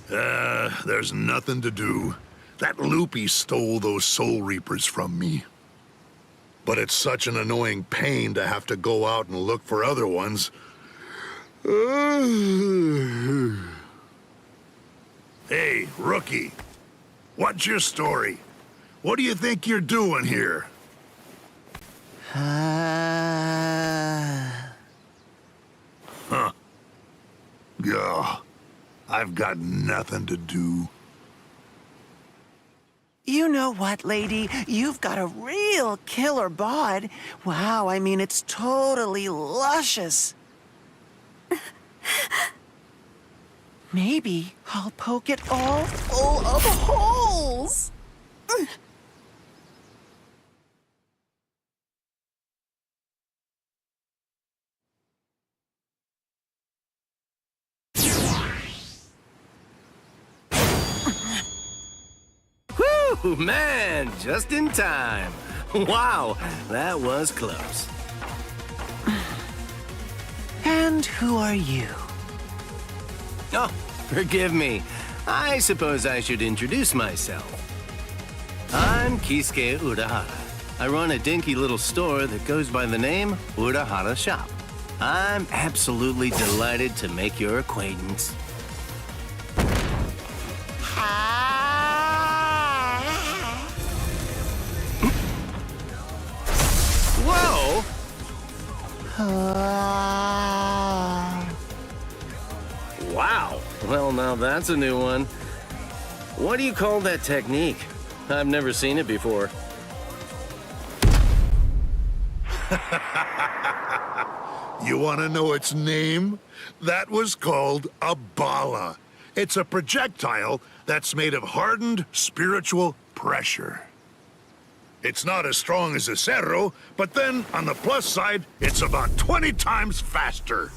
There's nothing to do. That loopy stole those Soul Reapers from me. But it's such an annoying pain to have to go out and look for other ones. Hey, rookie. What's your story? What do you think you're doing here? Huh. Yeah. I've got nothing to do. You know what, lady? You've got a real killer bod. Wow, I mean, it's totally luscious. Maybe I'll poke it all full of holes. Woo, man, just in time. Wow, that was close. And who are you? Oh, forgive me. I suppose I should introduce myself. I'm Kisuke Urahara. I run a dinky little store that goes by the name Urahara Shop. I'm absolutely delighted to make your acquaintance. Whoa! Wow. Well, now that's a new one. What do you call that technique? I've never seen it before. You want to know its name? That was called a bala. It's a projectile that's made of hardened spiritual pressure. It's not as strong as a cerro, but then, on the plus side, it's about 20 times faster.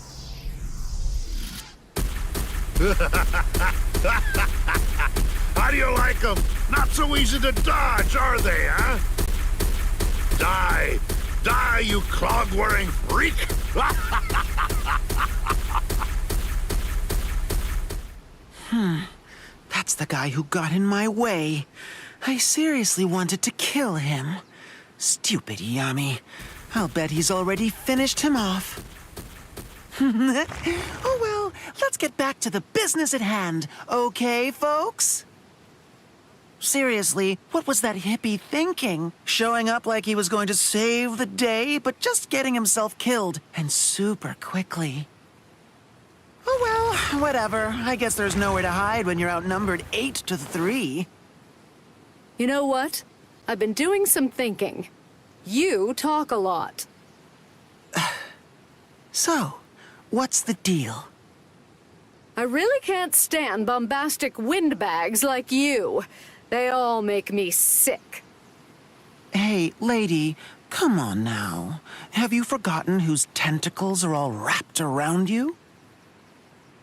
How do you like them? Not so easy to dodge, are they, huh? Die! Die, you clog-wearing freak! That's the guy who got in my way. I seriously wanted to kill him. Stupid Yami. I'll bet he's already finished him off. Oh well, let's get back to the business at hand, okay, folks? Seriously, what was that hippie thinking? Showing up like he was going to save the day, but just getting himself killed, and super quickly. Oh well, whatever. I guess there's nowhere to hide when you're outnumbered 8-3. You know what? I've been doing some thinking. You talk a lot. So, what's the deal? I really can't stand bombastic windbags like you. They all make me sick. Hey, lady, come on now. Have you forgotten whose tentacles are all wrapped around you?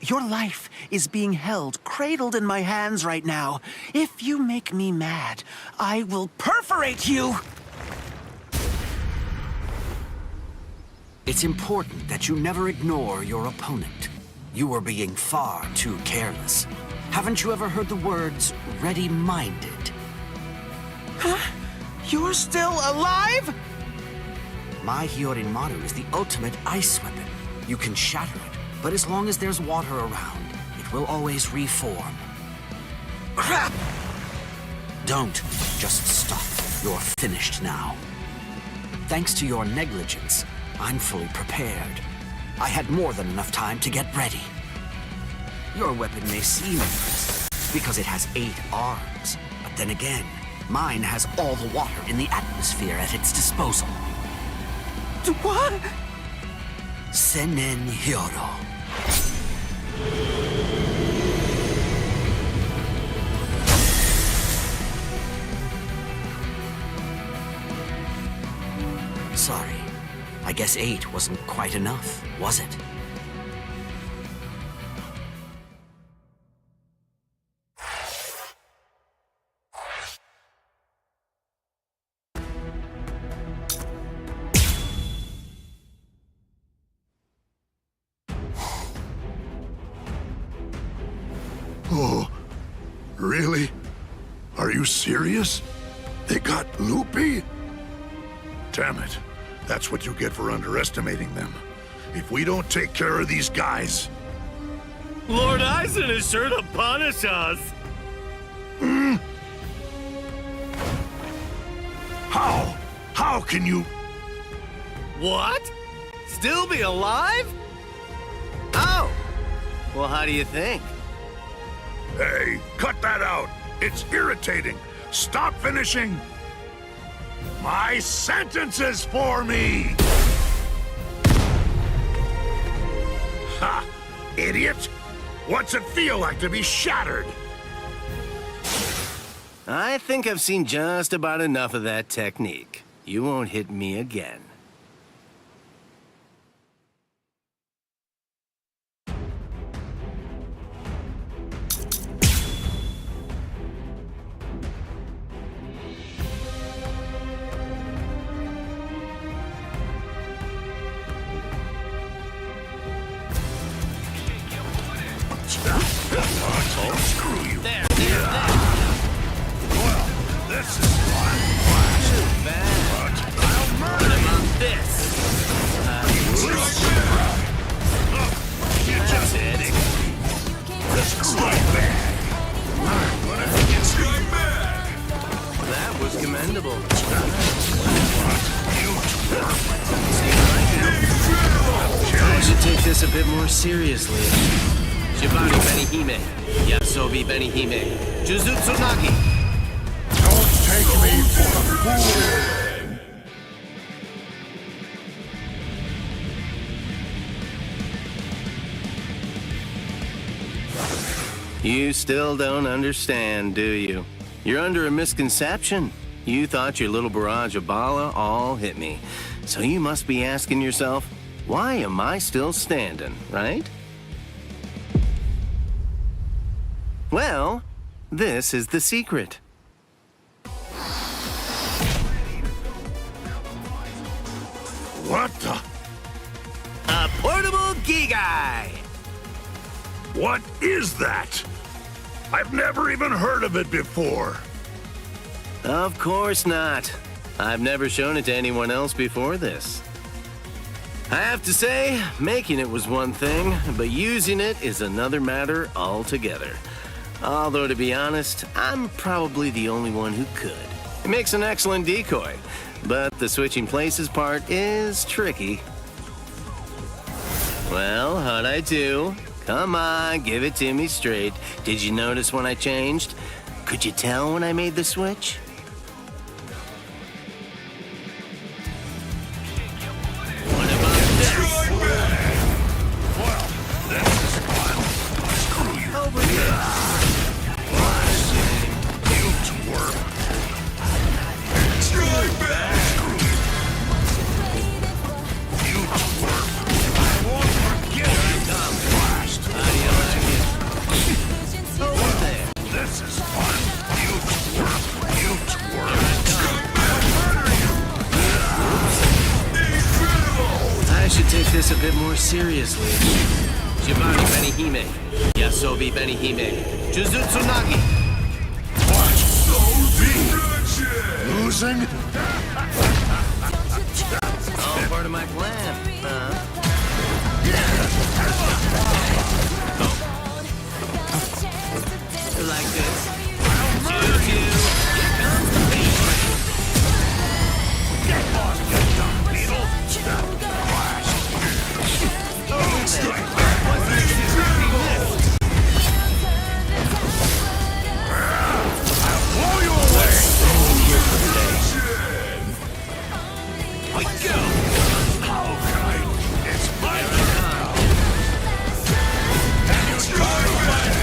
Your life is being held, cradled in my hands right now. If you make me mad, I will perforate you! It's important that you never ignore your opponent. You are being far too careless. Haven't you ever heard the words, ready-minded? Huh? You're still alive? My Hyorimaru is the ultimate ice weapon. You can shatter it, but as long as there's water around, it will always reform. Crap! Don't just stop. You're finished now. Thanks to your negligence, I'm fully prepared. I had more than enough time to get ready. Your weapon may seem impressive because it has 8 arms, but then again, mine has all the water in the atmosphere at its disposal. What? Senen Hyoro. Sorry. I guess 8 wasn't quite enough, was it? Oh, Really? Are you serious? They got Loopy? Damn it. That's what you get for underestimating them. If we don't take care of these guys... Lord Eisen is sure to punish us. How? How can you... What? Still be alive? Oh. Well, how do you think? Hey, cut that out. It's irritating. Stop finishing my sentences for me! Ha! Idiot! What's it feel like to be shattered? I think I've seen just about enough of that technique. You won't hit me again. Screw you. There. Well, this is fun. Bad. I'll murder What you. about this? You just It. strike back. I'm gonna get strike back. That was commendable. I should take this a bit more seriously. Shibari Benihime. Yasobi Benihime. Jujutsu Nagi. Don't take me for a fool. You still don't understand, do you? You're under a misconception. You thought your little barrage of Bala all hit me. So you must be asking yourself, why am I still standing, right? Well, this is the secret. What the? A portable Gigai! What is that? I've never even heard of it before. Of course not. I've never shown it to anyone else before this. I have to say, making it was one thing, but using it is another matter altogether. Although, to be honest, I'm probably the only one who could. It makes an excellent decoy, but the switching places part is tricky. Well, how'd I do? Come on, give it to me straight. Did you notice when I changed? Could you tell when I made the switch? What about this? Well, this is fun. Screw you. Over here. You twerp. Strike back. You twerp. I won't forget you. Blast. How do you like it? Over there. This is fun. You twerp. You twerp. I should take this a bit more seriously. Shibari Benihime. Yasobi Benihime. Jujutsu Nagi. Watch those be losing. All part of my plan, huh? Like this. Choo-choo. Here comes the pain. Get lost, you dumb beetle. Strike back. I'll blow you away. We go. How can I? It's my turn now. And you strike back.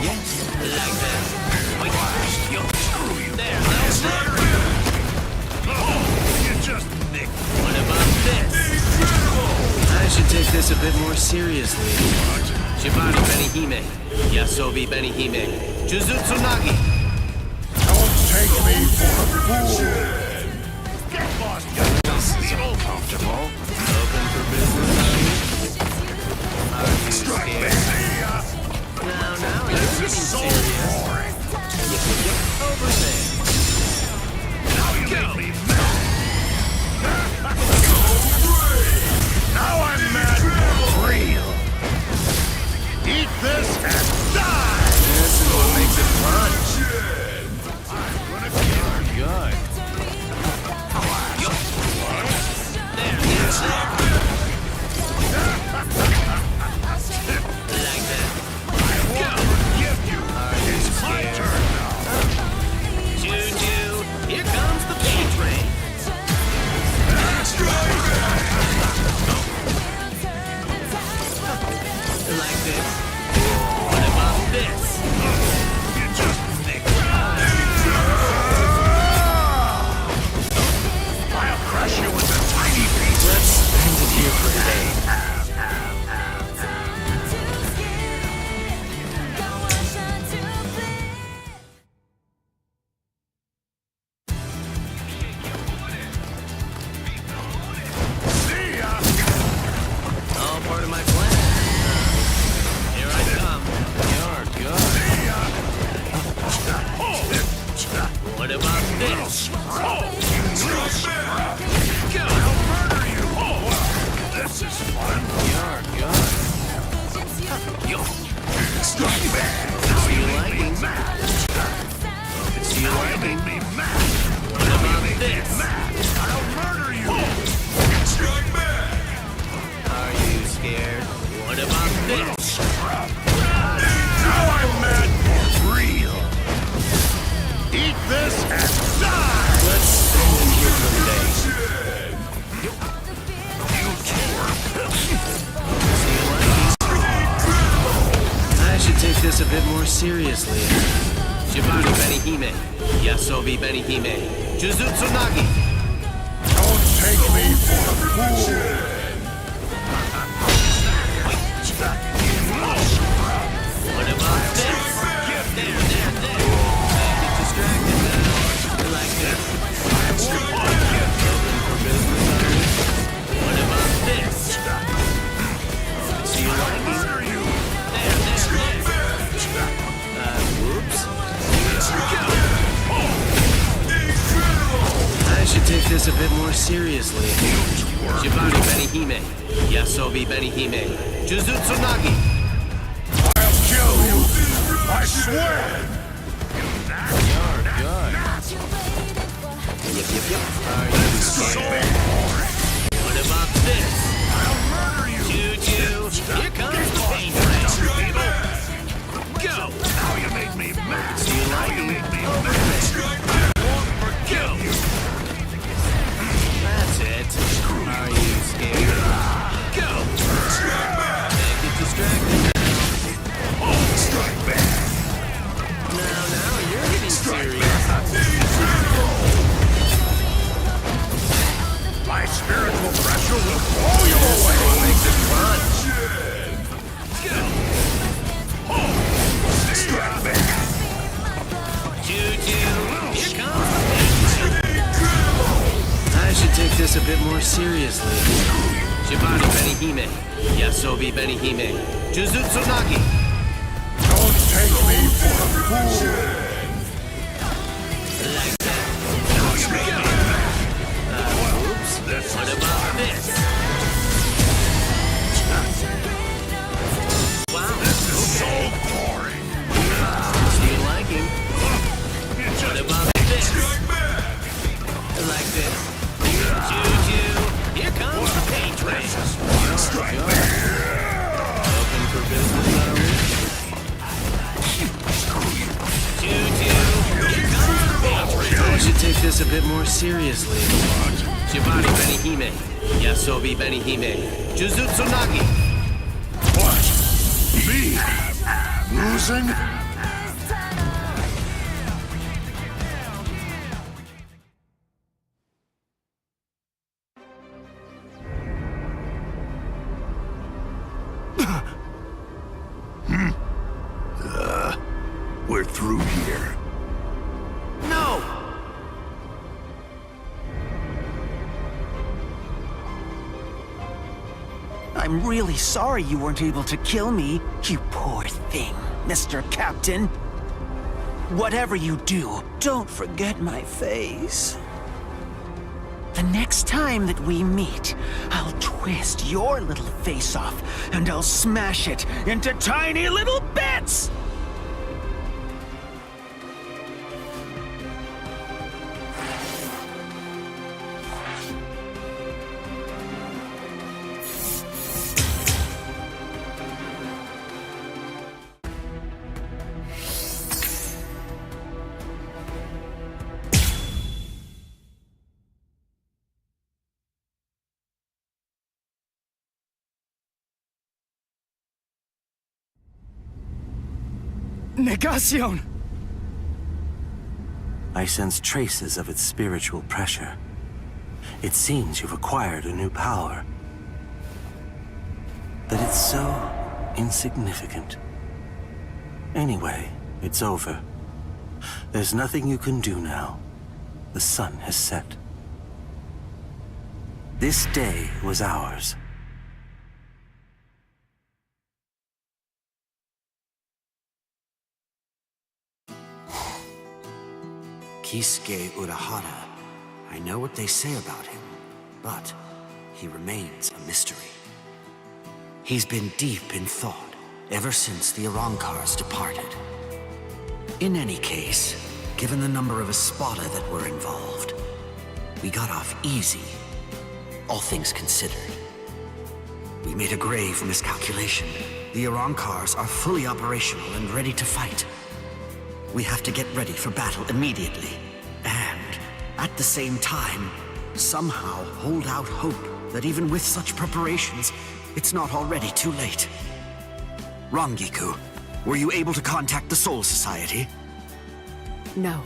Yes, like that. Wait, yo, screw you. There, that's it. Oh, you just nicked. What about this? I should take this a bit more seriously. Shibari Benihime. Yasobi Benihime. Jujutsu Nagi. Don't take me for a fool. Get lost, you dumb beetle. Comfortable. Open for business. Strike back. Strike back! It's to your liking. It's to your liking. What about this? I'll murder you! Strike back! Are you scared? What about this? Now I'm mad for real! Eat this and die! Let's send in here for the day. I should take this a bit more seriously. Shibari Benihime, Yasobi Benihime, Jujutsu Nagi. Don't take me for a fool! What about this? There. Get distracted now. I like this. Open for business, are you? What about this? See you liking? Whoops. I should take this a bit more seriously. Shibari Benihime, Yasobi Benihime, Jujutsu Nagi. I'll kill you! I swear! You're good. Yep. Are you scared? What about this? I'll murder you! Juju, here comes the pain train. Go! Now you make me mad! See you Now you liking? make me mad! I won't forgive you. That's it. Are you scared? Go! Get distracted. Strike back! Now, you're getting serious. My spiritual pressure will blow you away! Makes it fun. Strike back! Juju, here comes the pain train. I should take this a bit more seriously. Shibari Benihime, Yasobi Benihime, Jujutsu Nagi. Don't take me for a fool! Like that. Oops. What about this? Wow. This is so boring! Do you like him? What about this? Like this. Juju, here comes the pain train. Strike back! Open for business, are we? Juju, here comes the pain train. I should take this a bit more seriously. Shibari Benihime, Yasobi Benihime, Jujutsu Nagi. What? Me? Losing? We're through here. No! I'm really sorry you weren't able to kill me, you poor thing, Mr. Captain. Whatever you do, don't forget my face. The next time that we meet, I'll twist your little face off and I'll smash it into tiny little bits! Negación! I sense traces of its spiritual pressure. It seems you've acquired a new power. But it's so insignificant. Anyway, it's over. There's nothing you can do now. The sun has set. This day was ours. Kisuke Urahara. I know what they say about him, but he remains a mystery. He's been deep in thought ever since the Arankars departed. In any case, given the number of Espada that were involved, we got off easy, all things considered. We made a grave miscalculation. The Arankars are fully operational and ready to fight. We have to get ready for battle immediately, and at the same time, somehow hold out hope that even with such preparations, it's not already too late. Rangiku, were you able to contact the Soul Society? No.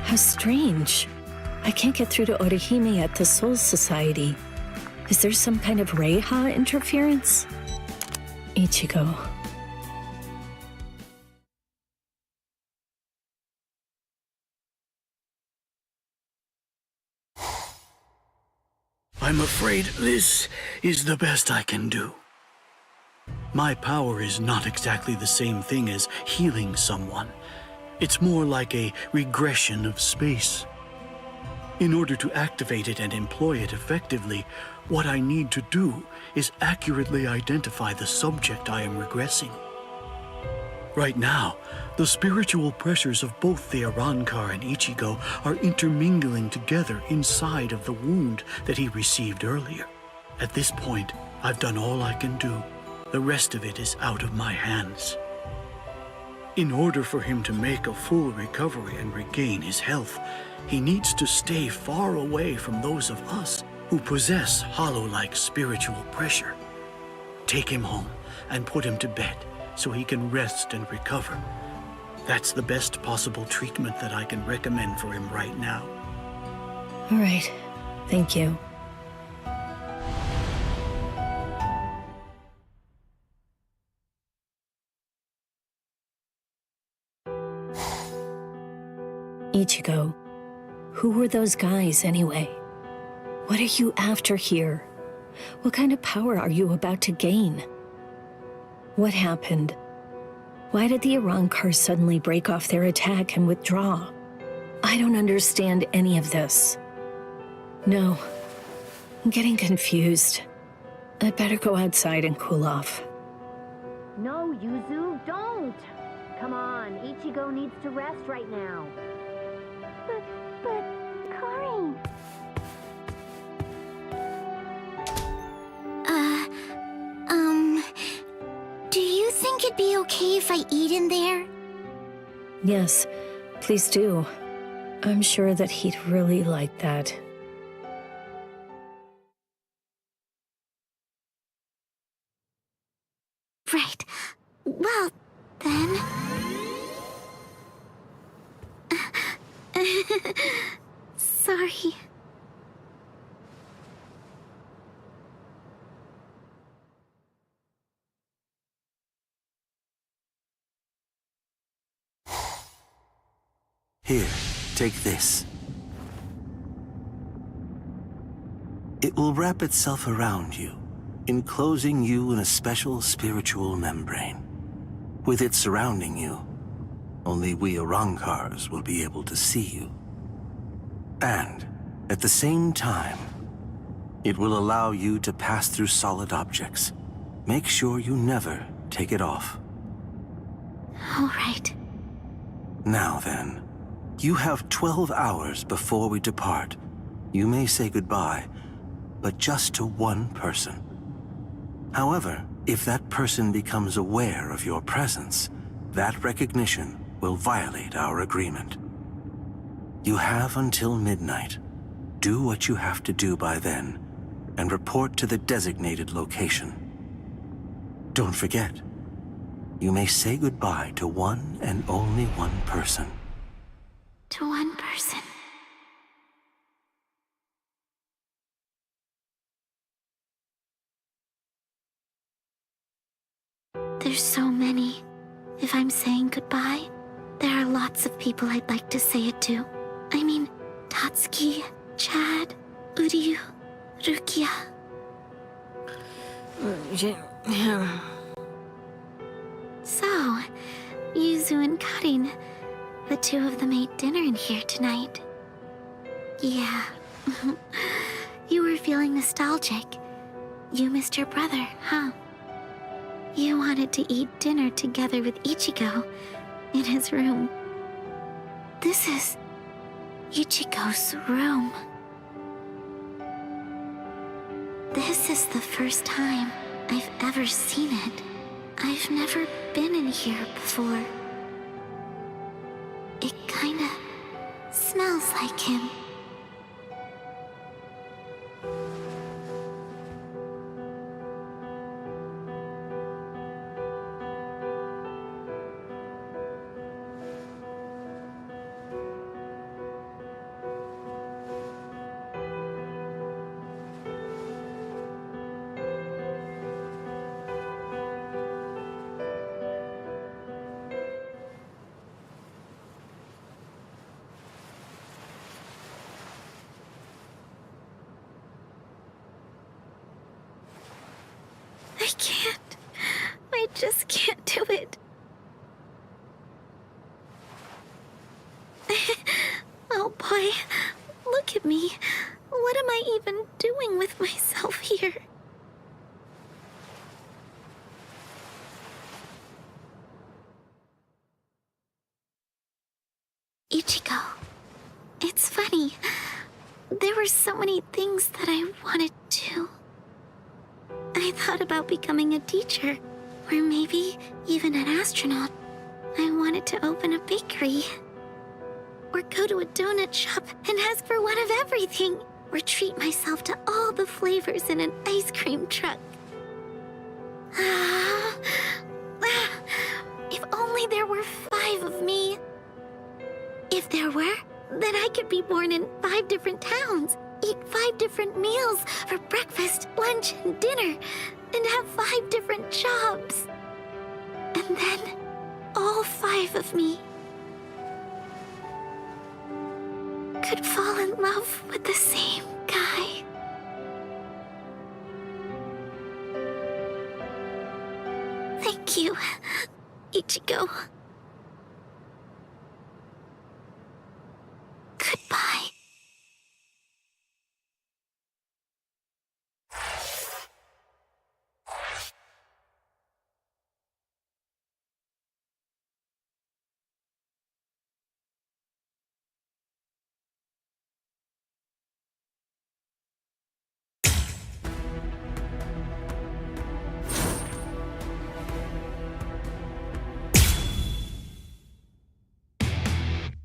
How strange. I can't get through to Orihime at the Soul Society. Is there some kind of Reiha interference? Ichigo. I'm afraid this is the best I can do. My power is not exactly the same thing as healing someone. It's more like a regression of space. In order to activate it and employ it effectively, what I need to do is accurately identify the subject I am regressing. Right now, the spiritual pressures of both the Arankar and Ichigo are intermingling together inside of the wound that he received earlier. At this point, I've done all I can do. The rest of it is out of my hands. In order for him to make a full recovery and regain his health, he needs to stay far away from those of us who possess hollow-like spiritual pressure. Take him home and put him to bed so he can rest and recover. That's the best possible treatment that I can recommend for him right now. All right. Thank you. Ichigo, who were those guys anyway? What are you after here? What kind of power are you about to gain? What happened? Why did the Arankars suddenly break off their attack and withdraw? I don't understand any of this. No, I'm getting confused. I'd better go outside and cool off. No, Yuzu, don't! Come on, Ichigo needs to rest right now. But, Karin... Do you think it'd be okay if I eat in there? Yes, please do. I'm sure that he'd really like that. Right. Well, then... Sorry. Here, take this. It will wrap itself around you, enclosing you in a special spiritual membrane. With it surrounding you, only we Arankars will be able to see you. And, at the same time, it will allow you to pass through solid objects. Make sure you never take it off. All right. Now then, you have 12 hours before we depart. You may say goodbye, but just to one person. However, if that person becomes aware of your presence, that recognition will violate our agreement. You have until midnight. Do what you have to do by then, and report to the designated location. Don't forget, you may say goodbye to one and only one person. To one person. There's so many. If I'm saying goodbye, there are lots of people I'd like to say it to. I mean, Tatsuki, Chad, Uryu, Rukia. So, Yuzu and Karin, the two of them ate dinner in here tonight. Yeah. You were feeling the nostalgic. You missed your brother, huh? You wanted to eat dinner together with Ichigo in his room. This is Ichigo's room. This is the first time I've ever seen it. I've never been in here before. It kinda smells like him. I can't. I just can't do it. Oh boy, look at me. What am I even doing with myself here? Ichigo. It's funny. There were so many things that I wanted to. I thought about becoming a teacher, or maybe even an astronaut. I wanted to open a bakery, or go to a donut shop and ask for one of everything, or treat myself to all the flavors in an ice cream truck. If only there were 5 of me. If there were, then I could be born in 5 different towns, eat 5 different meals for breakfast, lunch, and dinner, and have 5 different jobs. And then, all 5 of me could fall in love with the same guy. Thank you, Ichigo. Goodbye.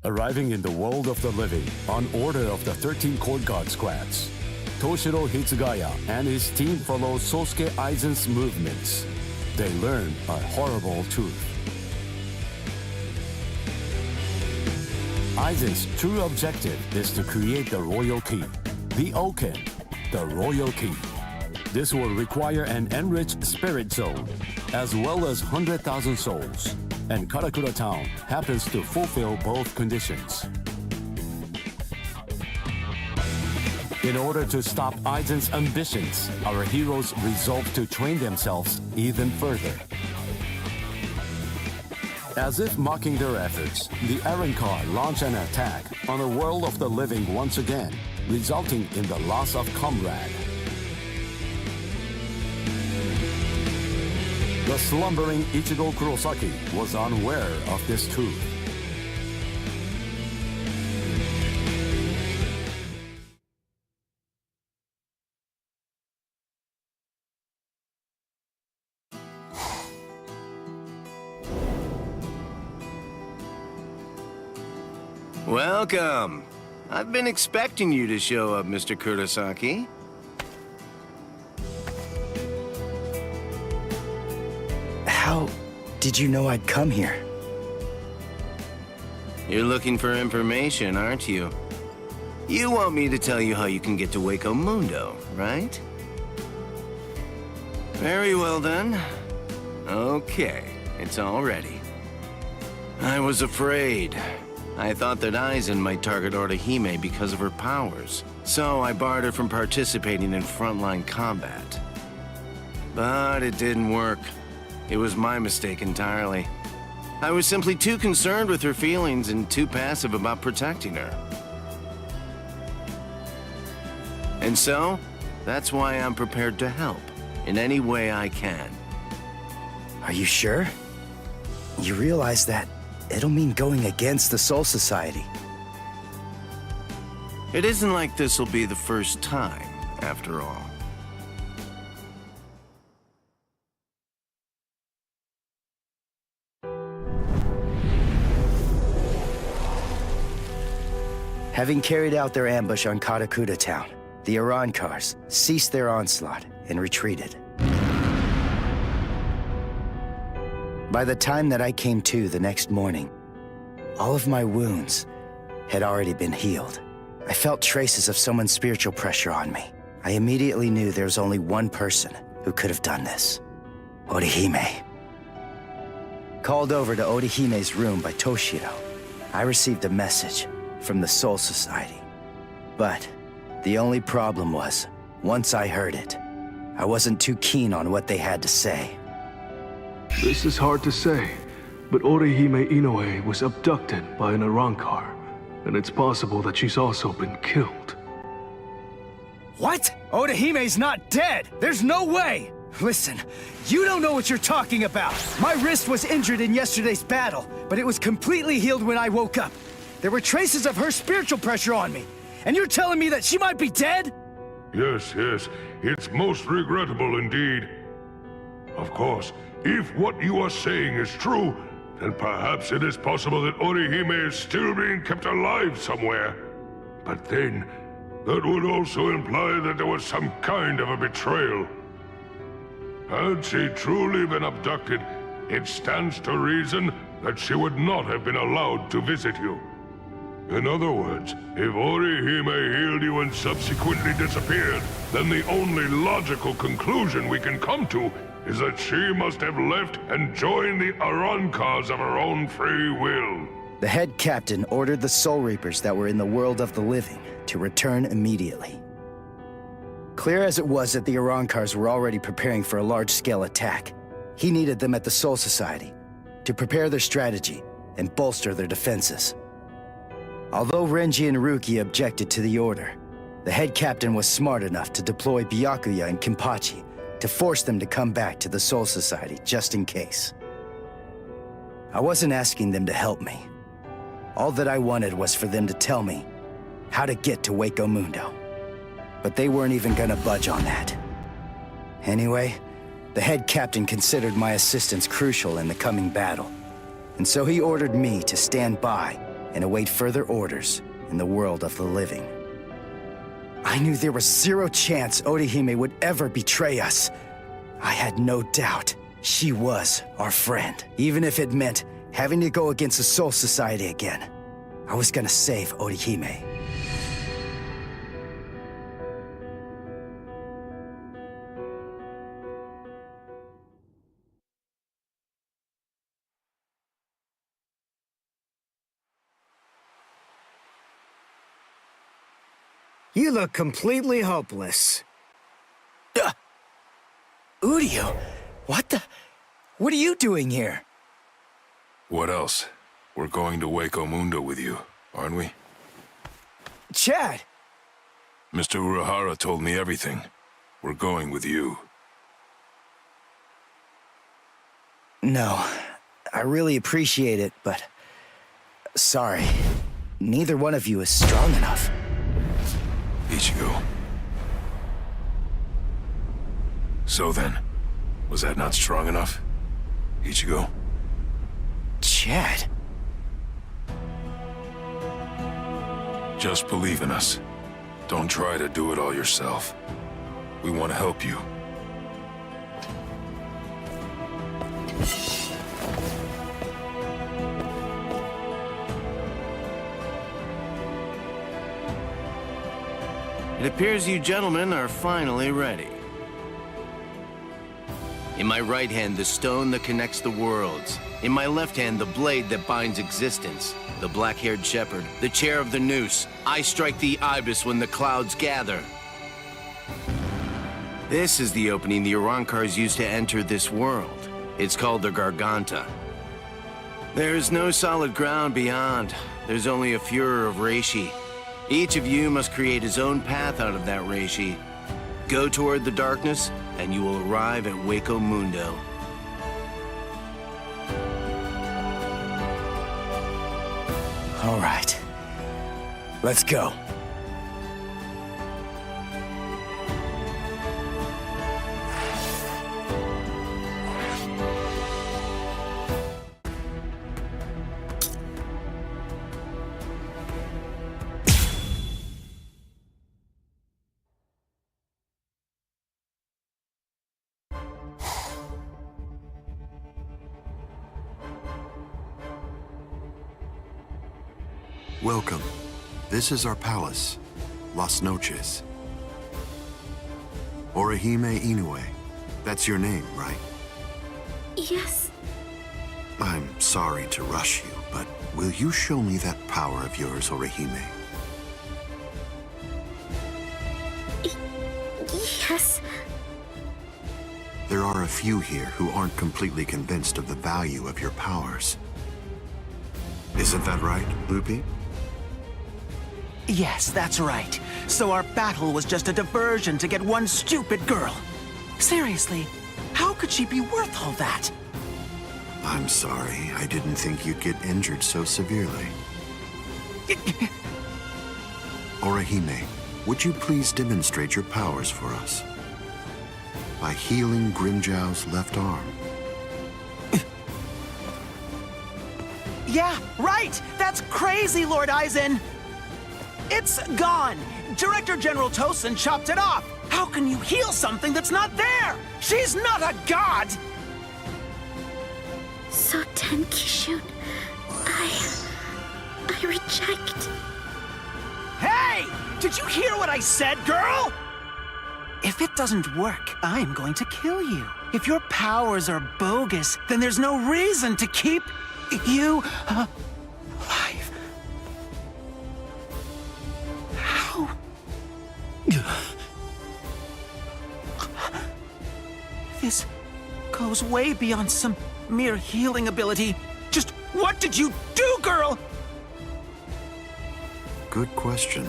Arriving in the world of the living on order of the 13 Court Guard squads, Toshiro Hitsugaya and his team follow Sosuke Aizen's movements. They learn a horrible truth. Aizen's true objective is to create the royal key, the Oken, the royal key. This will require an enriched spirit zone, as well as 100,000 souls. And Karakura Town happens to fulfill both conditions. In order to stop Aizen's ambitions, our heroes resolve to train themselves even further. As if mocking their efforts, the Arrancar launch an attack on the world of the living once again, resulting in the loss of comrade. The slumbering Ichigo Kurosaki was unaware of this truth. Welcome. I've been expecting you to show up, Mr. Kurosaki. How did you know I'd come here? You're looking for information, aren't you? You want me to tell you how you can get to Waco Mundo, right? Very well then. Okay, it's all ready. I was afraid. I thought that Aizen might target Orihime because of her powers, so I barred her from participating in frontline combat. But it didn't work. It was my mistake entirely. I was simply too concerned with her feelings and too passive about protecting her. And so, That's why I'm prepared to help, in any way I can. Are you sure? You realize that it'll mean going against the Soul Society. It isn't like this'll be the first time, after all. Having carried out their ambush on Katakuta Town, the Arankars ceased their onslaught and retreated. By the time that I came to the next morning, all of my wounds had already been healed. I felt traces of someone's spiritual pressure on me. I immediately knew there was only one person who could have done this. Orihime. Called over to Orihime's room by Toshiro, I received a message from the Soul Society. But the only problem was, once I heard it, I wasn't too keen on what they had to say. This is hard to say, but Orihime Inoue was abducted by an Arankar, and it's possible that she's also been killed. What? Orihime's not dead! There's no way! Listen, you don't know what you're talking about! My wrist was injured in yesterday's battle, but it was completely healed when I woke up. There were traces of her spiritual pressure on me, and you're telling me that she might be dead? Yes, it's most regrettable indeed. Of course, if what you are saying is true, then perhaps it is possible that Orihime is still being kept alive somewhere. But then, that would also imply that there was some kind of a betrayal. Had she truly been abducted, it stands to reason that she would not have been allowed to visit you. In other words, if Orihime healed you and subsequently disappeared, then the only logical conclusion we can come to is that she must have left and joined the Arankars of her own free will. The head captain ordered the Soul Reapers that were in the world of the living to return immediately. Clear as it was that the Arankars were already preparing for a large-scale attack, he needed them at the Soul Society to prepare their strategy and bolster their defenses. Although Renji and Ruki objected to the order, the head captain was smart enough to deploy Byakuya and Kenpachi to force them to come back to the Soul Society just in case. I wasn't asking them to help me. All that I wanted was for them to tell me how to get to Hueco Mundo. But they weren't even gonna budge on that. Anyway, the head captain considered my assistance crucial in the coming battle, and so he ordered me to stand by and await further orders in the world of the living. I knew there was zero chance Orihime would ever betray us. I had no doubt she was our friend, even if it meant having to go against the Soul Society again. I was gonna save Orihime. You look completely hopeless. Uryu, what are you doing here? What else? We're going to Hueco Mundo with you, aren't we? Chad! Mr. Urahara told me everything. We're going with you. No, I really appreciate it, but... sorry. Neither one of you is strong enough. Ichigo. So then, was that not strong enough? Ichigo? Chad. Just believe in us. Don't try to do it all yourself. We want to help you. It appears you gentlemen are finally ready. In my right hand, the stone that connects the worlds. In my left hand, the blade that binds existence. The black-haired shepherd, the chair of the noose. I strike the ibis when the clouds gather. This is the opening the Arankars used to enter this world. It's called the Garganta. There's no solid ground beyond. There's only a furor of reishi. Each of you must create his own path out of that reishi. Go toward the darkness, and you will arrive at Waco Mundo. All right. Let's go. Welcome. This is our palace, Las Noches. Orihime Inoue. That's your name, right? Yes. I'm sorry to rush you, but will you show me that power of yours, Orihime? Yes. There are a few here who aren't completely convinced of the value of your powers. Isn't that right, Lupi? Yes, that's right. So our battle was just a diversion to get one stupid girl. Seriously, how could she be worth all that? I'm sorry. I didn't think you'd get injured so severely. Orihime, would you please demonstrate your powers for us? By healing Grimjow's left arm. Yeah, right! That's crazy, Lord Aizen! It's gone! Director General Tosin chopped it off! How can you heal something that's not there? She's not a god! So Tenkishun, I reject. Hey! Did you hear what I said, girl? If it doesn't work, I'm going to kill you. If your powers are bogus, then there's no reason to keep you alive. How? This goes way beyond some mere healing ability. Just what did you do, girl? Good question.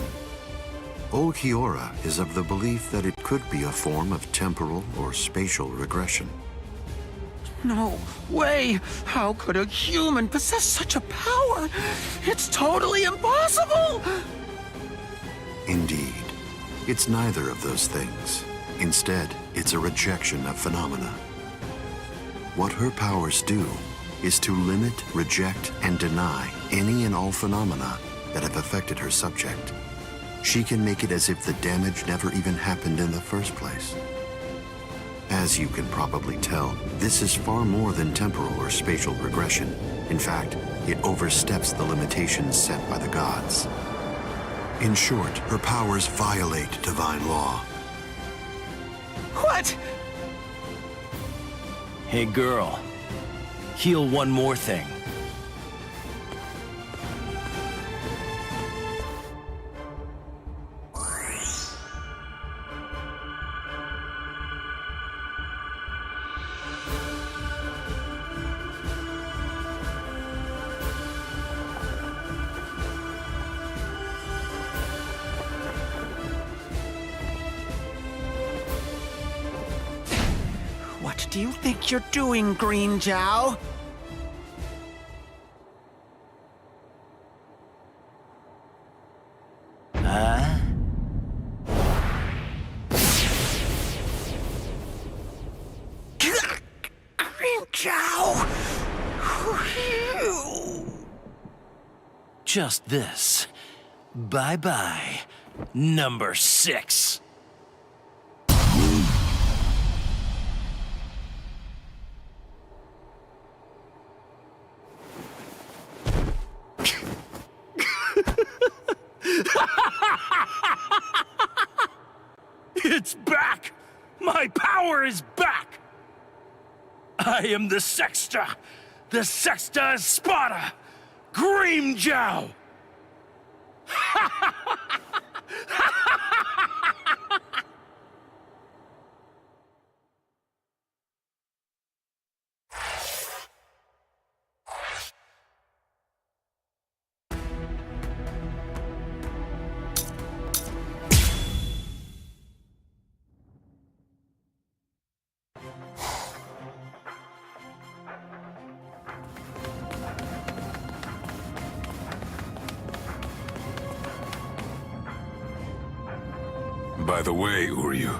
Old Kiora is of the belief that it could be a form of temporal or spatial regression. No way! How could a human possess such a power? It's totally impossible! Indeed. It's neither of those things. Instead, it's a rejection of phenomena. What her powers do is to limit, reject, and deny any and all phenomena that have affected her subject. She can make it as if the damage never even happened in the first place. As you can probably tell, this is far more than temporal or spatial regression. In fact, it oversteps the limitations set by the gods. In short, her powers violate divine law. What? Hey, girl. Heal one more thing. What do you think you're doing, Green Jow? Huh? Green Jow! Just this. Bye-bye, number 6. It's back! My power is back! I am the Sexta Espada, Grimjow! By the way, Uryu,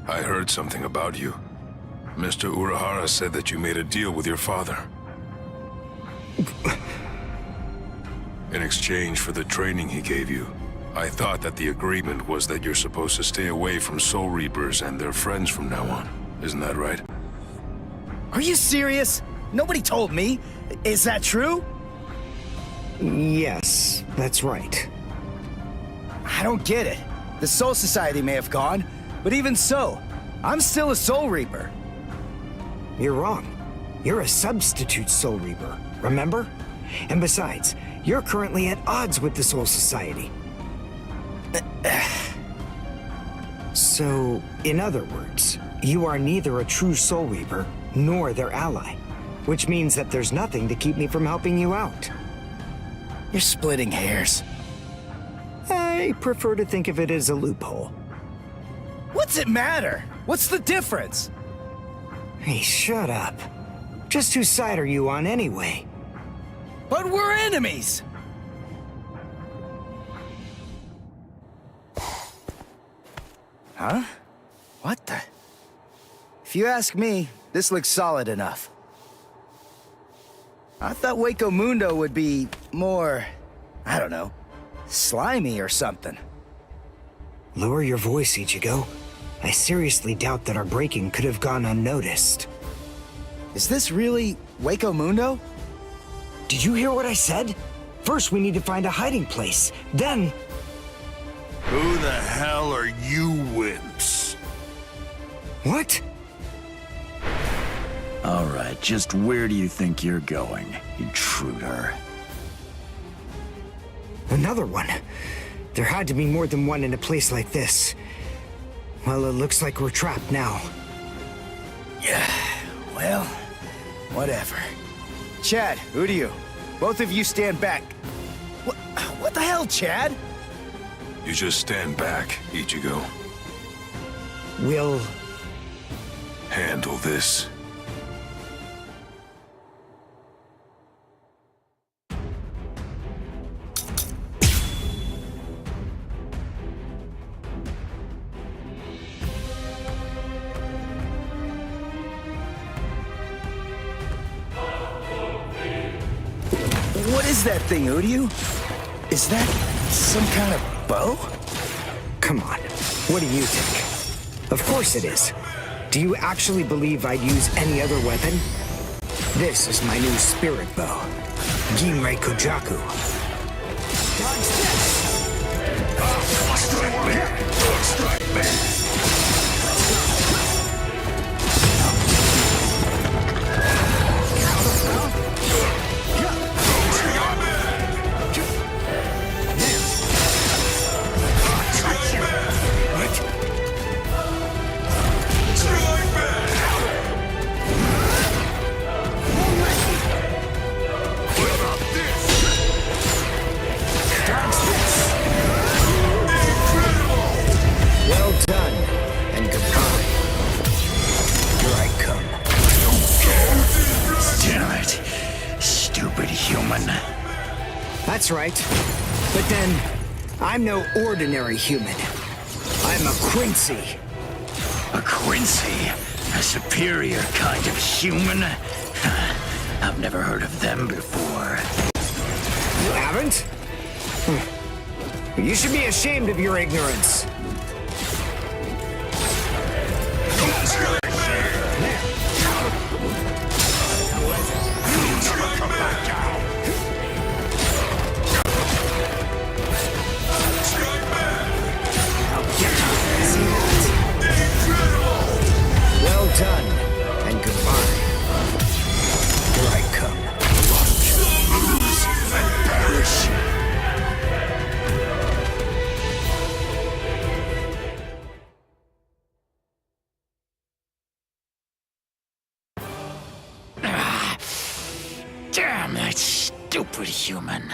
I heard something about you. Mr. Urahara said that you made a deal with your father. In exchange for the training he gave you, I thought that the agreement was that you're supposed to stay away from Soul Reapers and their friends from now on. Isn't that right? Are you serious? Nobody told me. Is that true? Yes, that's right. I don't get it. The Soul Society may have gone, but even so, I'm still a Soul Reaper. You're wrong. You're a substitute Soul Reaper, remember? And besides, you're currently at odds with the Soul Society. So, in other words, you are neither a true Soul Reaper nor their ally, which means that there's nothing to keep me from helping you out. You're splitting hairs. I prefer to think of it as a loophole. What's it matter? What's the difference? Hey, shut up. Just whose side are you on anyway? But we're enemies! Huh? What the? If you ask me, this looks solid enough. I thought Waco Mundo would be more, I don't know, slimy or something. Lower your voice, Ichigo. I seriously doubt that our breaking could have gone unnoticed. Is this really Waco Mundo? Did you hear what I said? First, we need to find a hiding place. Then... Who the hell are you wimps? What? All right, just where do you think you're going, intruder? Another one. There had to be more than one in a place like this. Well, it looks like we're trapped now. Yeah, well, whatever. Chad, Uryu, both of you stand back. What the hell, Chad? You just stand back, Ichigo. We'll... handle this. What is that thing, Uryu? Is that some kind of bow? Come on, what do you think? Of course it is. Do you actually believe I'd use any other weapon? This is my new spirit bow, Ginrei Kojaku. Strike me! Well done, and goodbye. Here I come. Damn it, stupid human. That's right. But then, I'm no ordinary human. I'm a Quincy. A Quincy? A superior kind of human? I've never heard of them before. You haven't? You should be ashamed of your ignorance. Well done, and goodbye. Here I come. Lose and perish. Damn that stupid human.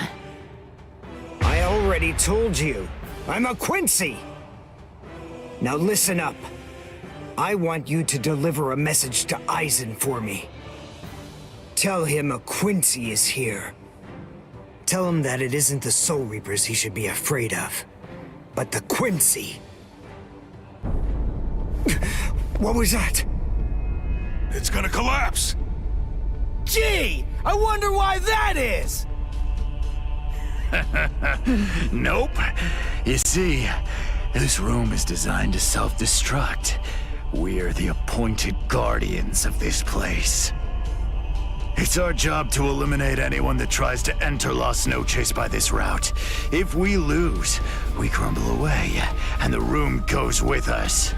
I already told you, I'm a Quincy! Now listen up. I want you to deliver a message to Aizen for me. Tell him a Quincy is here. Tell him that it isn't the Soul Reapers he should be afraid of, but the Quincy. What was that? It's gonna collapse! Gee! I wonder why that is! Nope. You see, this room is designed to self-destruct. We're the appointed guardians of this place. It's our job to eliminate anyone that tries to enter Las Noches by this route. If we lose, we crumble away, and the room goes with us.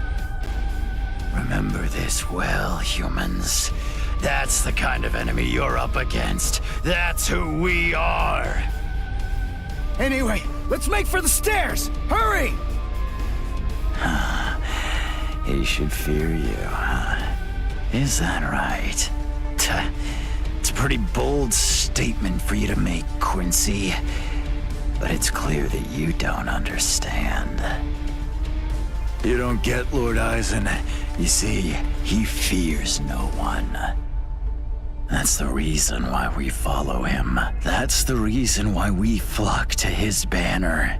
Remember this well, humans. That's the kind of enemy you're up against. That's who we are. Anyway, let's make for the stairs! Hurry! He should fear you, huh? Is that right? It's a pretty bold statement for you to make, Quincy. But it's clear that you don't understand. You don't get Lord Eisen. You see, he fears no one. That's the reason why we follow him. That's the reason why we flock to his banner.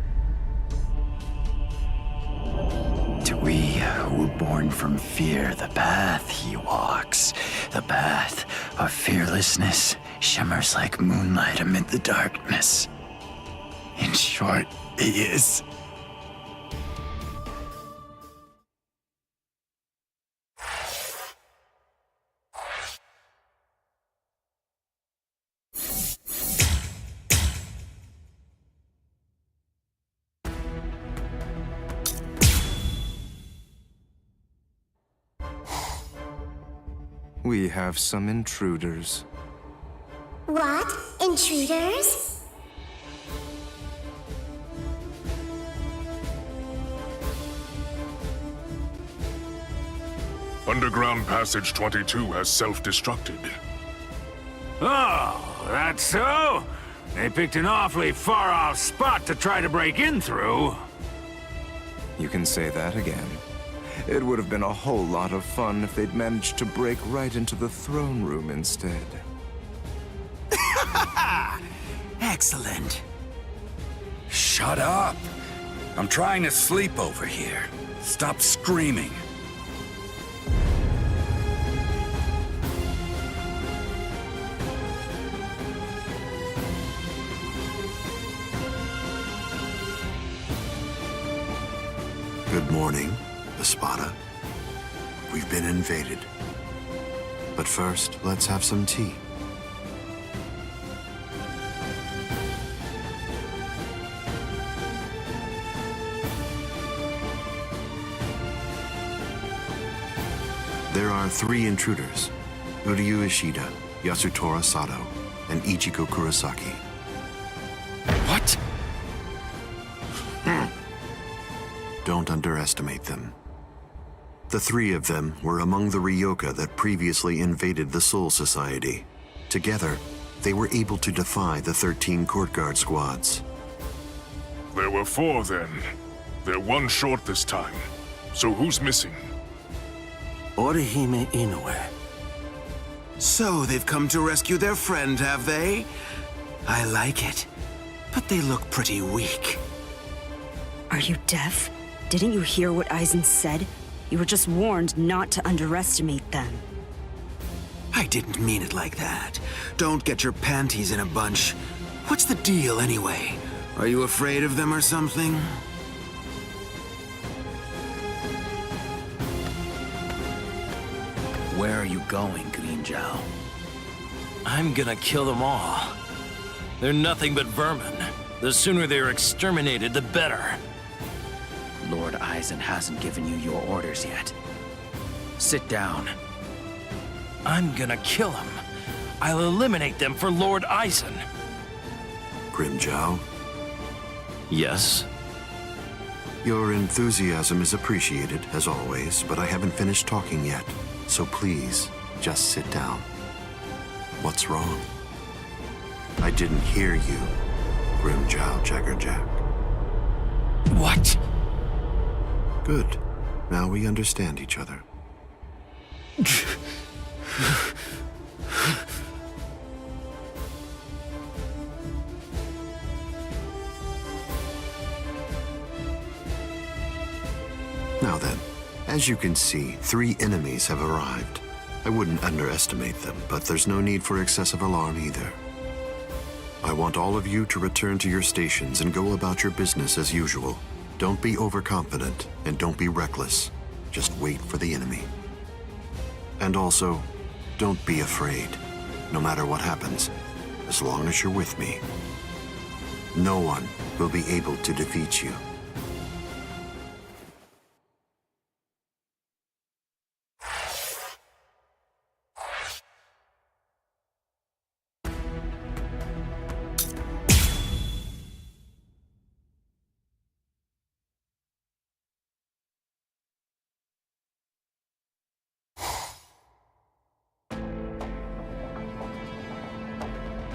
To we who were born from fear, the path he walks, the path of fearlessness, shimmers like moonlight amid the darkness. In short, he is... We have some intruders. What? Intruders? Underground Passage 22 has self-destructed. Oh, that's so? They picked an awfully far-off spot to try to break in through. You can say that again. It would have been a whole lot of fun if they'd managed to break right into the throne room instead. Excellent. Shut up! I'm trying to sleep over here. Stop screaming. Good morning, Espada. We've been invaded. But first, let's have some tea. There are 3 intruders: Uryu Ishida, Yasutora Sato, and Ichiko Kurosaki. What? Don't underestimate them. The 3 of them were among the Ryoka that previously invaded the Soul Society. Together, they were able to defy the 13 court guard squads. There were 4 then. They're 1 short this time. So who's missing? Orihime Inoue. So they've come to rescue their friend, have they? I like it. But they look pretty weak. Are you deaf? Didn't you hear what Eisen said? You were just warned not to underestimate them. I didn't mean it like that. Don't get your panties in a bunch. What's the deal, anyway? Are you afraid of them or something? Where are you going, Green Zhao? I'm gonna kill them all. They're nothing but vermin. The sooner they're exterminated, the better. Lord Eisen hasn't given you your orders yet. Sit down. I'm gonna kill them. I'll eliminate them for Lord Eisen. Grimjow? Yes? Your enthusiasm is appreciated, as always, but I haven't finished talking yet. So please, just sit down. What's wrong? I didn't hear you, Grimjow Jaggerjack. What? Good. Now we understand each other. Now then, As you can see, 3 enemies have arrived. I wouldn't underestimate them, but there's no need for excessive alarm either. I want all of you to return to your stations and go about your business as usual. Don't be overconfident, and don't be reckless. Just wait for the enemy. And also, don't be afraid, no matter what happens, as long as you're with me. No one will be able to defeat you.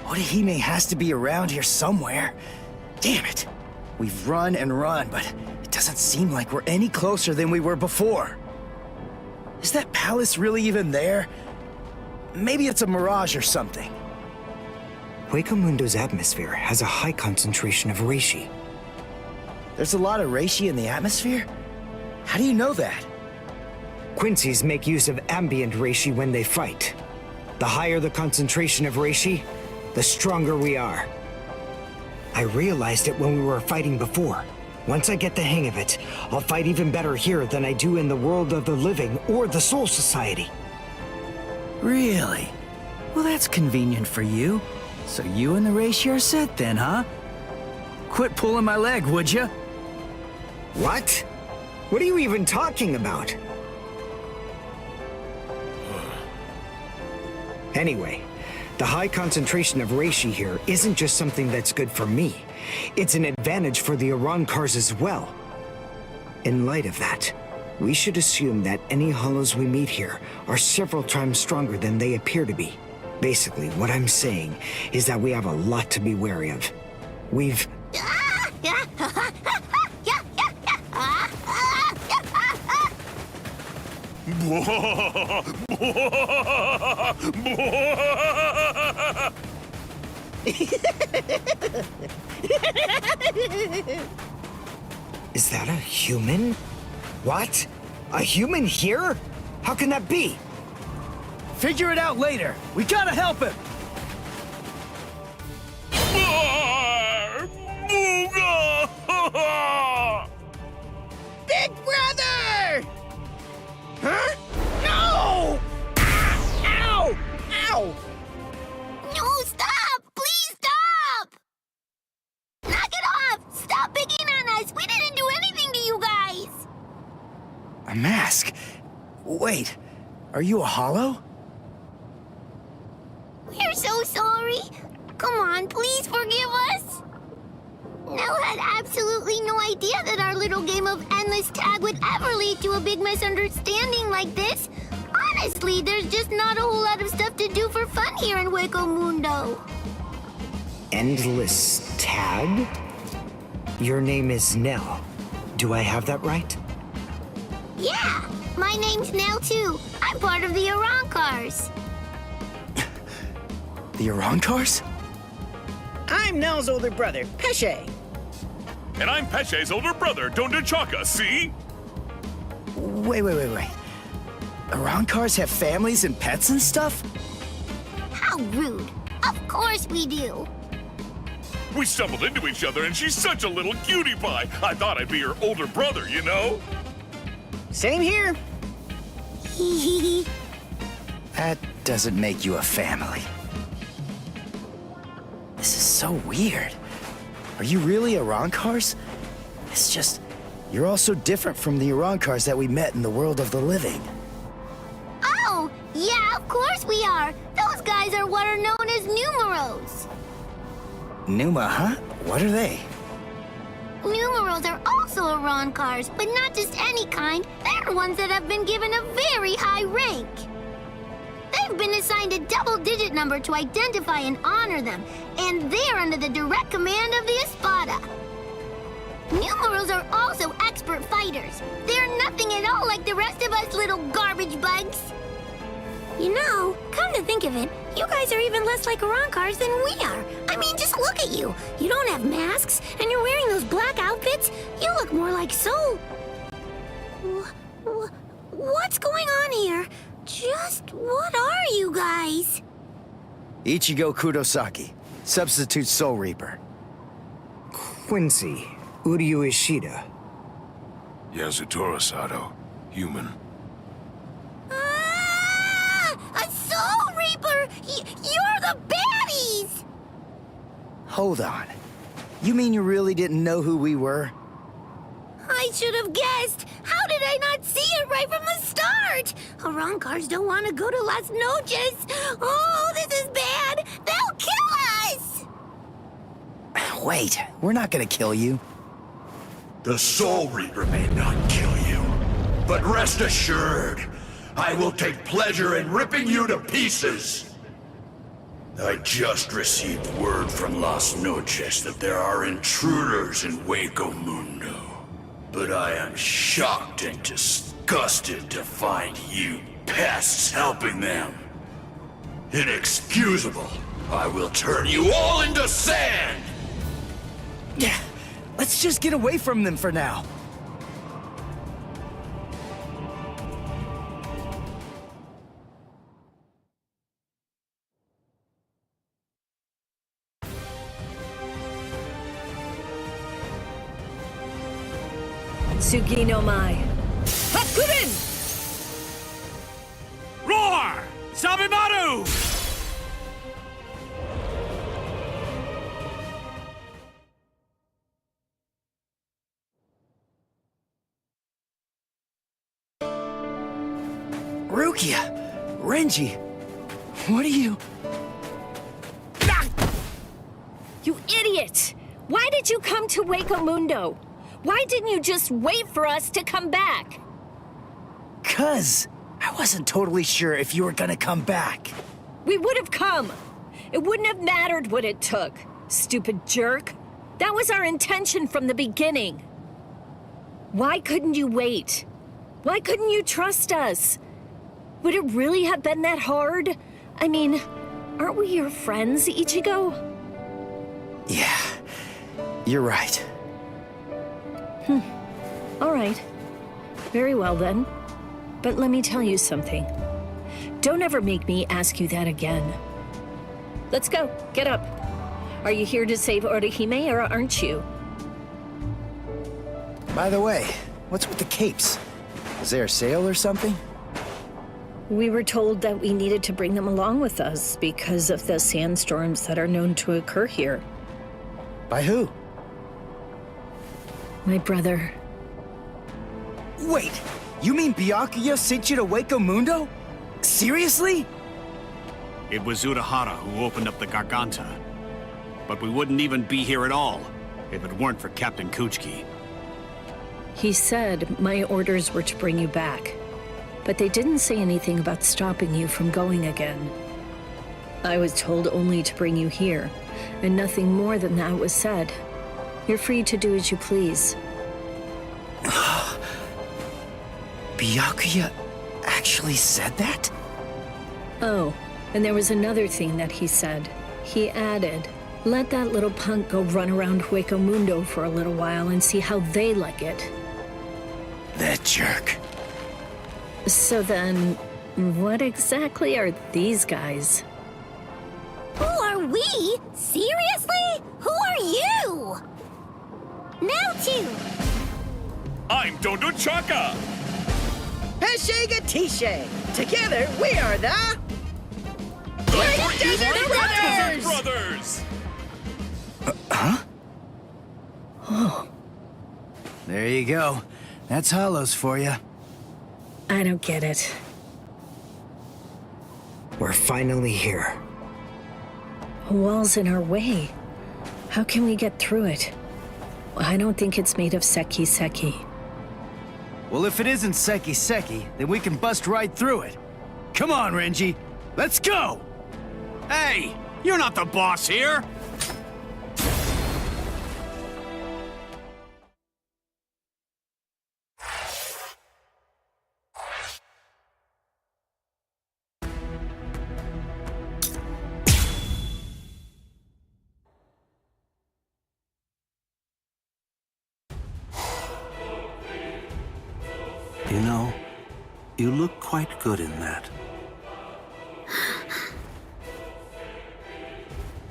Orihime has to be around here somewhere. Damn it. We've run and run, but it doesn't seem like we're any closer than we were before. Is that palace really even there? Maybe it's a mirage or something. Huecomundo's atmosphere has a high concentration of reishi. There's a lot of reishi in the atmosphere? How do you know that? Quincy's make use of ambient reishi when they fight. The higher the concentration of reishi, the stronger we are. I realized it when we were fighting before. Once I get the hang of it, I'll fight even better here than I do in the world of the living or the Soul Society. Really? Well, that's convenient for you. So you and the reishi are set then, huh? Quit pulling my leg, would you? What? What are you even talking about? Anyway, the high concentration of reishi here isn't just something that's good for me. It's an advantage for the Arankars as well. In light of that, we should assume that any hollows we meet here are several times stronger than they appear to be. Basically, what I'm saying is that we have a lot to be wary of. We've... Is that a human? What? A human here? How can that be? Figure it out later. We gotta help him. Big brother! Huh? No! Ow! Ow! No, stop! Please stop! Knock it off! Stop picking on us! We didn't do anything to you guys! A mask? Wait, are you a hollow? We're so sorry. Come on, please forgive us. Nell had absolutely no idea that our little game of endless tag would ever lead to a big misunderstanding like this. Honestly, there's just not a whole lot of stuff to do for fun here in Huecomundo. Endless tag? Your name is Nell. Do I have that right? Yeah, my name's Nell too. I'm part of the Arankars. The Arankars? I'm Nell's older brother, Pesce. And I'm Pesce's older brother, Dondachaka, see? Wait. Arankars have families and pets and stuff? How rude. Of course we do. We stumbled into each other and she's such a little cutie pie. I thought I'd be her older brother, you know? Same here. That doesn't make you a family. This is so weird. Are you really Arankars? It's just, you're all so different from the Arankars that we met in the world of the living. Oh, yeah, of course we are. Those guys are what are known as numeros. Numa, huh? What are they? Numeros are also Arankars, but not just any kind. They're ones that have been given a very high rank. They've been assigned a double-digit number to identify and honor them, and they're under the direct command of the Espada. Numeros are also expert fighters. They're nothing at all like the rest of us little garbage bugs. You know, come to think of it, you guys are even less like Arankars than we are. I mean, just look at you. You don't have masks, and you're wearing those black outfits. You look more like Soul. What's going on here? Just what are you guys? Ichigo Kurosaki, substitute Soul Reaper. Quincy, Uryu Ishida. Yasutora Sato, human. A Soul Reaper! You're the baddies! Hold on. You mean you really didn't know who we were? I should have guessed. How did I not see it right from the start? Arancars don't want to go to Las Noches. Oh, this is bad. They'll kill us! Wait, we're not gonna kill you. The Soul Reaper may not kill you, but rest assured, I will take pleasure in ripping you to pieces. I just received word from Las Noches that there are intruders in Hueco Mundo. But I am shocked and disgusted to find you pests helping them. Inexcusable. I will turn you all into sand! Yeah, let's just get away from them for now. Tsugi no Mai. Hakurin! Roar! Sabimaru! Rukia! Renji! What are you... You idiot! Why did you come to Hueco Mundo? Why didn't you just wait for us to come back? 'Cause I wasn't totally sure if you were gonna come back. We would have come. It wouldn't have mattered what it took, stupid jerk. That was our intention from the beginning. Why couldn't you wait? Why couldn't you trust us? Would it really have been that hard? I mean, aren't we your friends, Ichigo? Yeah, you're right. All right. Very well then. But let me tell you something. Don't ever make me ask you that again. Let's go. Get up. Are you here to save Orihime or aren't you? By the way, what's with the capes? Is there a sale or something? We were told that we needed to bring them along with us because of the sandstorms that are known to occur here. By who? My brother. Wait, you mean Byakuya sent you to Hueco Mundo? Seriously? It was Urahara who opened up the Garganta. But we wouldn't even be here at all if it weren't for Captain Kuchiki. He said my orders were to bring you back, but they didn't say anything about stopping you from going again. I was told only to bring you here, and nothing more than that was said. You're free to do as you please. Byakuya actually said that? Oh, and there was another thing that he said. He added, let that little punk go run around Hueco Mundo for a little while and see how they like it. That jerk. So then, what exactly are these guys? Who are we? Seriously? Who are you? Now two. I'm Dondo Chaka! Peshe Gatishe. Together, we are the... Desert Brothers! Huh? Oh. There you go. That's Hollows for you. I don't get it. We're finally here. A wall's in our way. How can we get through it? I don't think it's made of seki. Well, if it isn't seki, then we can bust right through it. Come on, Renji. Let's go! Hey! You're not the boss here! You know, You look quite good in that.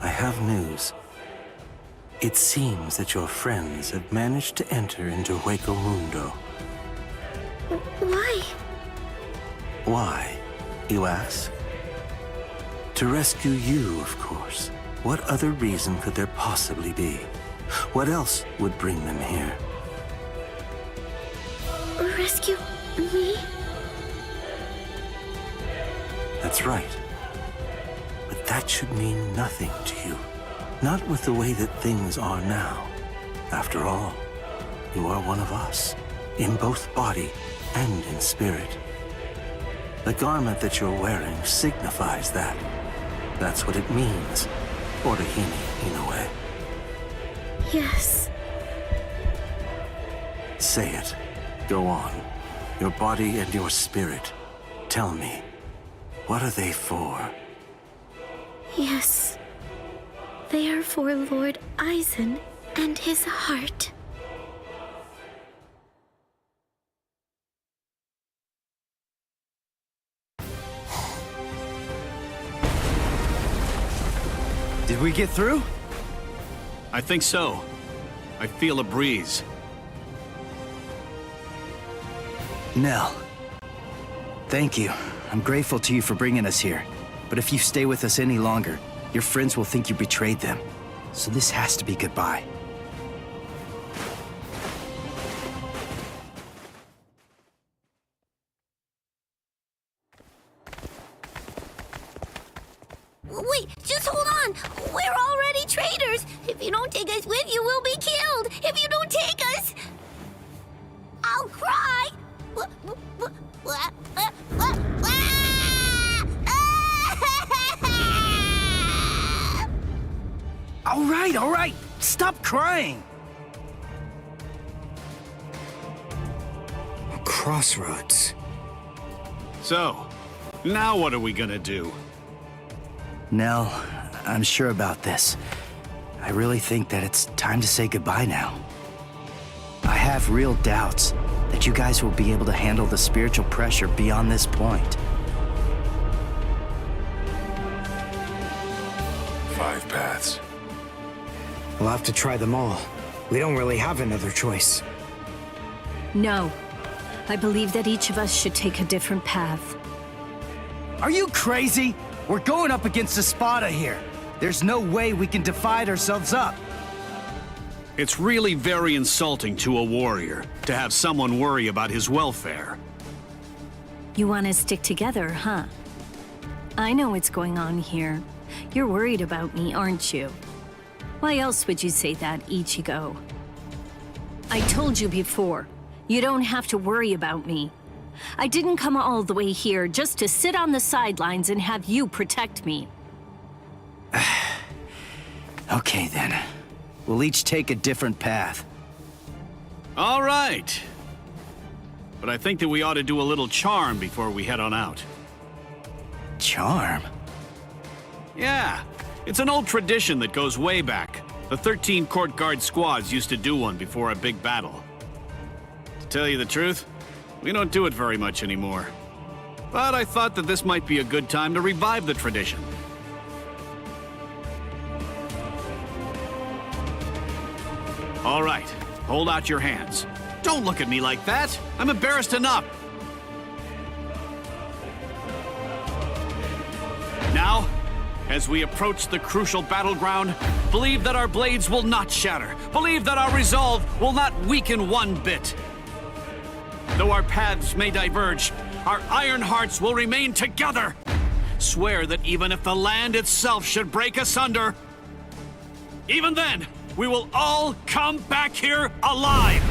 I have news. It seems that your friends have managed to enter into Hueco Mundo. Why? Why, you ask? To rescue you, of course. What other reason could there possibly be? What else would bring them here? Rescue me? That's right. But that should mean nothing to you. Not with the way that things are now. After all, you are one of us, in both body and in spirit. The garment that you're wearing signifies that. That's what it means, Orihime, in a way. Yes. Say it. Go on. Your body and your spirit. Tell me, what are they for? Yes. They are for Lord Aizen and his heart. Did we get through? I think so. I feel a breeze. Nell. Thank you. I'm grateful to you for bringing us here. But if you stay with us any longer, your friends will think you betrayed them. So this has to be goodbye. Wait, just hold on! We're already traitors! If you don't take us with you, we'll be killed! If you don't take us... I'll cry! All right! Stop crying! A crossroads. So, now what are we gonna do? Nell, I'm sure about this. I really think that it's time to say goodbye now. I have real doubts that you guys will be able to handle the spiritual pressure beyond this point. 5 paths. We'll have to try them all. We don't really have another choice. No. I believe that each of us should take a different path. Are you crazy? We're going up against Espada here. There's no way we can divide ourselves up. It's really very insulting to a warrior to have someone worry about his welfare. You want to stick together, huh? I know what's going on here. You're worried about me, aren't you? Why else would you say that, Ichigo? I told you before, you don't have to worry about me. I didn't come all the way here just to sit on the sidelines and have you protect me. Okay then. We'll each take a different path. All right. But I think that we ought to do a little charm before we head on out. Charm? Yeah, it's an old tradition that goes way back. The 13 court guard squads used to do one before a big battle. To tell you the truth, we don't do it very much anymore. But I thought that this might be a good time to revive the tradition. All right, hold out your hands. Don't look at me like that. I'm embarrassed enough. Now, as we approach the crucial battleground, believe that our blades will not shatter. Believe that our resolve will not weaken one bit. Though our paths may diverge, our iron hearts will remain together. Swear that even if the land itself should break asunder, even then, we will all come back here alive!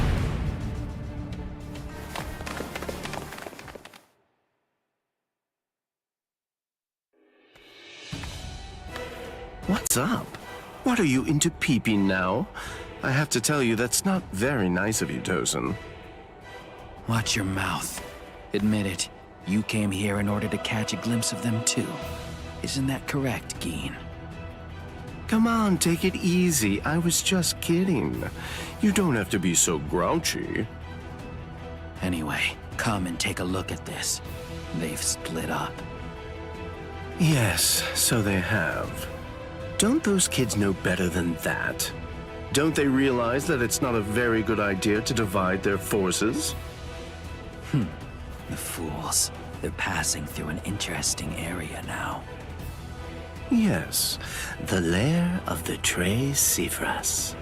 What's up? What are you into peeping now? I have to tell you, that's not very nice of you, Tosin. Watch your mouth. Admit it. You came here in order to catch a glimpse of them too. Isn't that correct, Geen? Come on, take it easy. I was just kidding. You don't have to be so grouchy. Anyway, come and take a look at this. They've split up. Yes, so they have. Don't those kids know better than that? Don't they realize that it's not a very good idea to divide their forces? The fools. They're passing through an interesting area now. Yes, the lair of the Tres Cifras.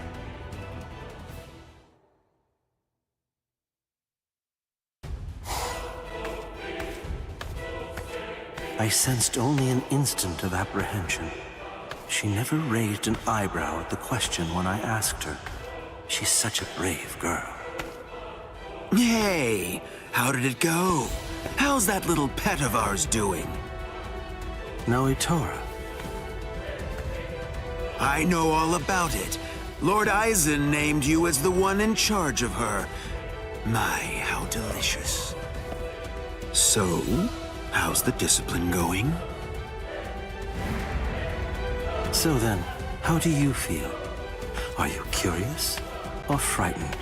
I sensed only an instant of apprehension. She never raised an eyebrow at the question when I asked her. She's such a brave girl. Hey, how did it go? How's that little pet of ours doing? Noitora. I know all about it. Lord Eisen named you as the one in charge of her. My, how delicious. So, how's the discipline going? So then, how do you feel? Are you curious or frightened?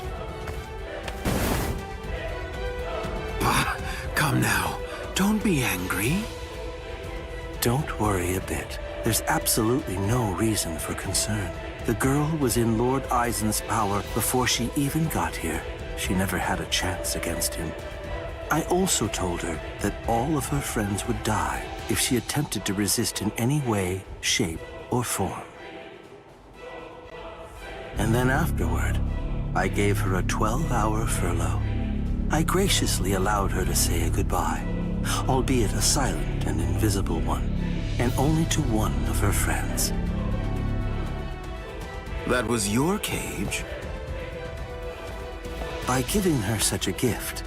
Come now, don't be angry. Don't worry a bit. There's absolutely no reason for concern. The girl was in Lord Eisen's power before she even got here. She never had a chance against him. I also told her that all of her friends would die if she attempted to resist in any way, shape, or form. And then afterward, I gave her a 12-hour furlough. I graciously allowed her to say a goodbye, albeit a silent and invisible one, and only to one of her friends. That was your cage? By giving her such a gift,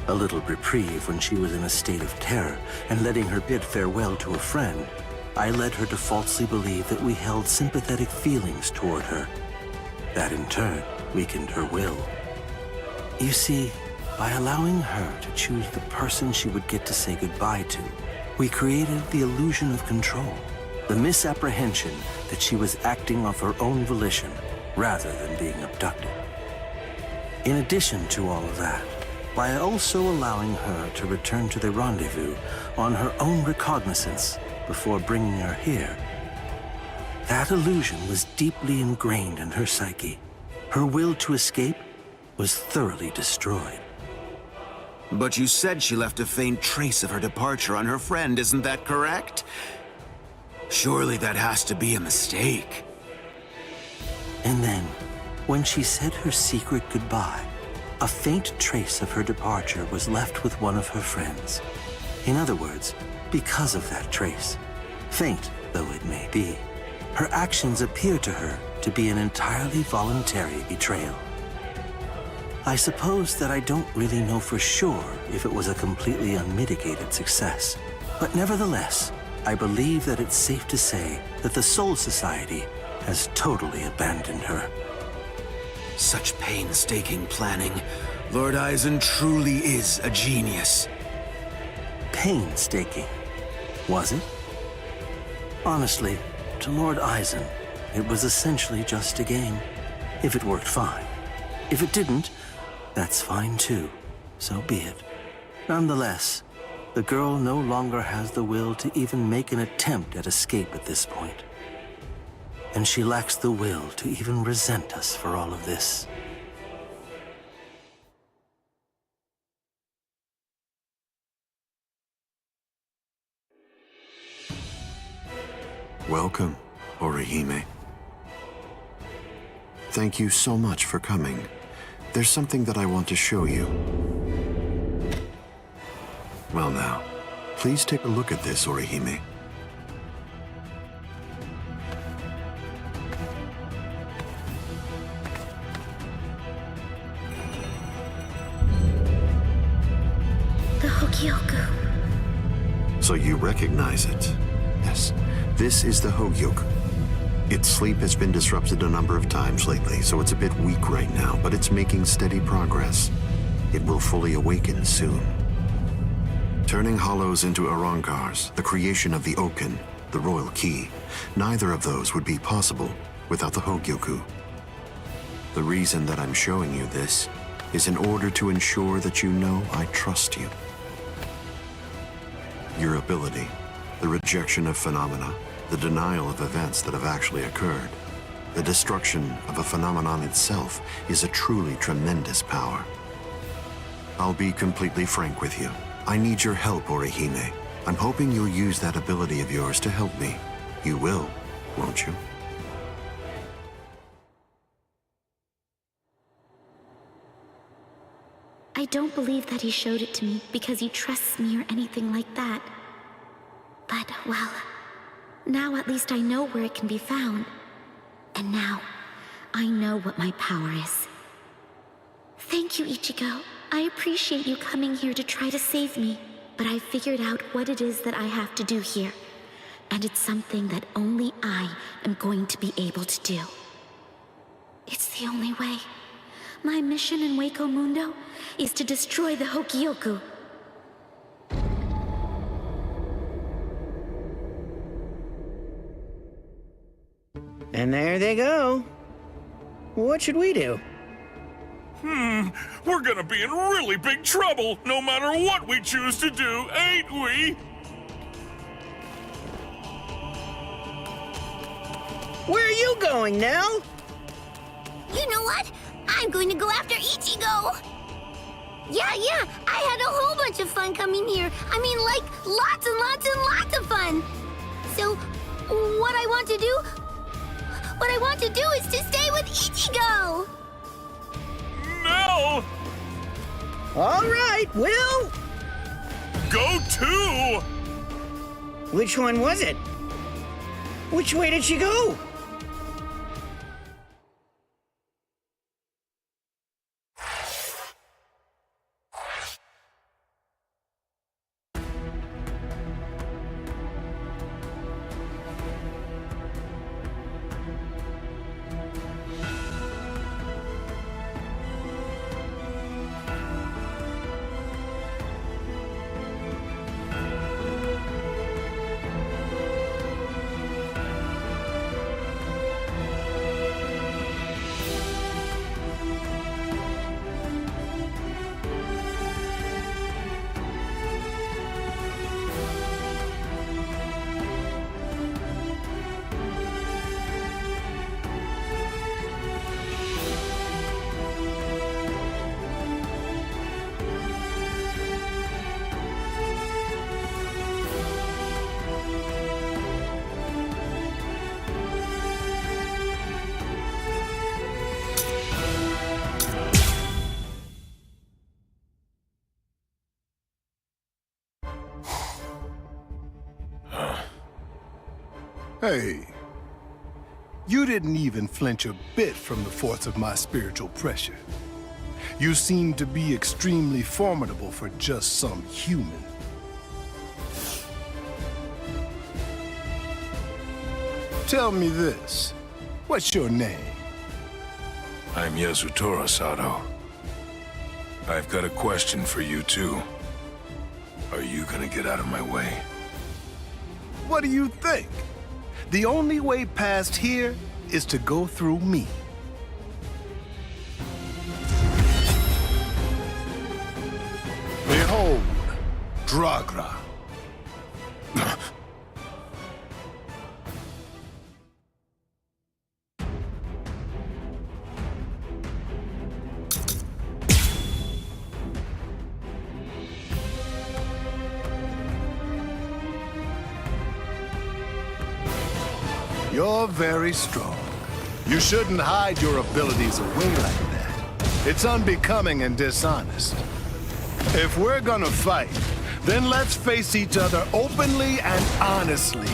a little reprieve when she was in a state of terror, and letting her bid farewell to a friend, I led her to falsely believe that we held sympathetic feelings toward her. That in turn weakened her will. You see, by allowing her to choose the person she would get to say goodbye to, we created the illusion of control, the misapprehension that she was acting of her own volition rather than being abducted. In addition to all of that, by also allowing her to return to the rendezvous on her own recognizance before bringing her here, that illusion was deeply ingrained in her psyche. Her will to escape was thoroughly destroyed. But you said she left a faint trace of her departure on her friend, isn't that correct? Surely that has to be a mistake. And then, when she said her secret goodbye, a faint trace of her departure was left with one of her friends. In other words, because of that trace, faint though it may be, her actions appear to her to be an entirely voluntary betrayal. I suppose that I don't really know for sure if it was a completely unmitigated success, but nevertheless, I believe that it's safe to say that the Soul Society has totally abandoned her. Such painstaking planning. Lord Eisen truly is a genius. Painstaking, was it? Honestly, to Lord Eisen, it was essentially just a game. If it worked, fine. If it didn't, that's fine too. So be it. Nonetheless, the girl no longer has the will to even make an attempt at escape at this point. And she lacks the will to even resent us for all of this. Welcome, Orihime. Thank you so much for coming. There's something that I want to show you. Well now, please take a look at this, Orihime. The Hogyoku. So you recognize it? Yes. This is the Hogyoku. Its sleep has been disrupted a number of times lately, so it's a bit weak right now, but it's making steady progress. It will fully awaken soon. Turning hollows into Arankars, the creation of the Oken, the royal key, neither of those would be possible without the Hogyoku. The reason that I'm showing you this is in order to ensure that you know I trust you. Your ability, the rejection of phenomena, the denial of events that have actually occurred, the destruction of a phenomenon itself is a truly tremendous power. I'll be completely frank with you. I need your help, Orihime. I'm hoping you'll use that ability of yours to help me. You will, won't you? I don't believe that he showed it to me because he trusts me or anything like that. But, well, now at least I know where it can be found. And now, I know what my power is. Thank you, Ichigo. I appreciate you coming here to try to save me. But I figured out what it is that I have to do here. And it's something that only I am going to be able to do. It's the only way. My mission in Wako Mundo is to destroy the Hokioku. And there they go. What should we do? We're gonna be in really big trouble, no matter what we choose to do, ain't we? Where are you going, Nell? You know what? I'm going to go after Ichigo! Yeah, I had a whole bunch of fun coming here. I mean, like, lots and lots and lots of fun. So, what I want to do is to stay with Ichigo! No! All right, Will! Go too! Which one was it? Which way did she go? Hey, you didn't even flinch a bit from the force of my spiritual pressure. You seem to be extremely formidable for just some human. Tell me this, what's your name? I'm Yasutora Sato. I've got a question for you too. Are you gonna get out of my way? What do you think? The only way past here is to go through me. Behold, Dragra. You're very strong. You shouldn't hide your abilities away like that. It's unbecoming and dishonest. If we're gonna fight, then let's face each other openly and honestly.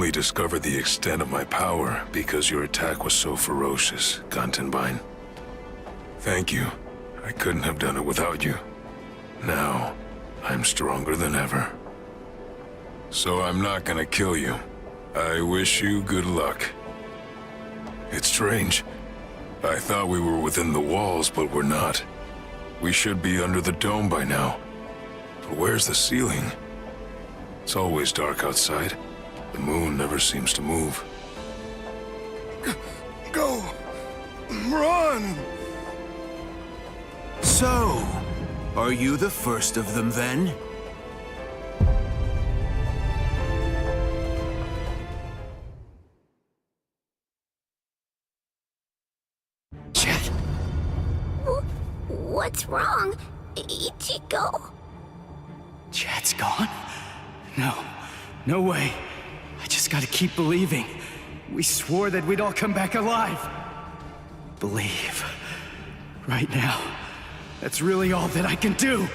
only discovered the extent of my power because your attack was so ferocious, Gantenbein. Thank you. I couldn't have done it without you. Now, I'm stronger than ever. So I'm not gonna kill you. I wish you good luck. It's strange. I thought we were within the walls, but we're not. We should be under the dome by now. But where's the ceiling? It's always dark outside. The moon never seems to move. Go! Run! So, are you the first of them then? What's wrong, Ichigo? Chad's gone? No way. I just gotta keep believing. We swore that we'd all come back alive. Believe. Right now. That's really all that I can do.